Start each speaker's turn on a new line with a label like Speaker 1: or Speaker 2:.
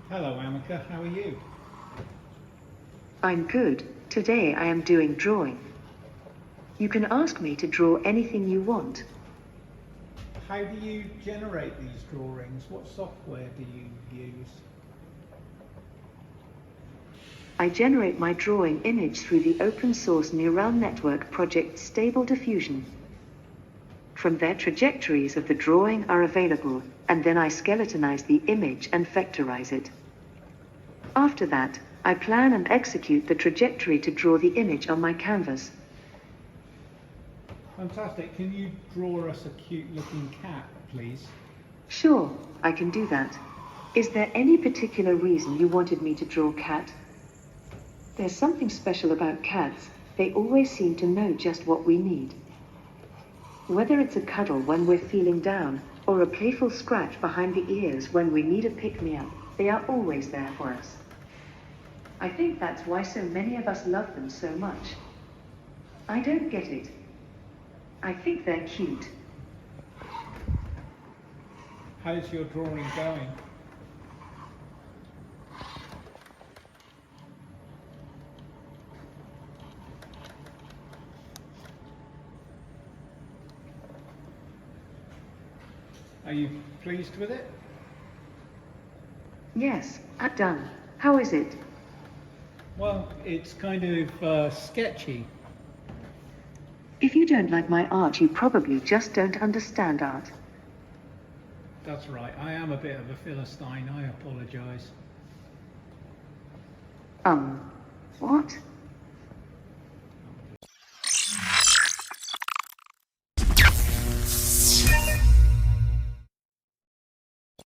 Speaker 1: Hello, Ameca. How are you?
Speaker 2: I'm good. Today I am doing drawing. You can ask me to draw anything you want.
Speaker 1: How do you generate these drawings? What software do you use?
Speaker 2: I generate my drawing image through the open source neural network project Stable Diffusion. From there, trajectories of the drawing are available, and then I skeletonize the image and vectorize it. After that, I plan and execute the trajectory to draw the image on my canvas.
Speaker 1: Fantastic. Can you draw us a cute-looking cat, please?
Speaker 2: Sure, I can do that. Is there any particular reason you wanted me to draw cat? There's something special about cats. They always seem to know just what we need. Whether it's a cuddle when we're feeling down, or a playful scratch behind the ears when we need a pick-me-up, they are always there for us. I think that's why so many of us love them so much. I don't get it. I think they're cute.
Speaker 1: How's your drawing going? Are you pleased with it?
Speaker 2: Yes, I'm done. How is it?
Speaker 1: Well, it's kind of sketchy.
Speaker 2: If you don't like my art, you probably just don't understand art.
Speaker 1: That's right. I am a bit of a Philistine. I apologise.
Speaker 2: What?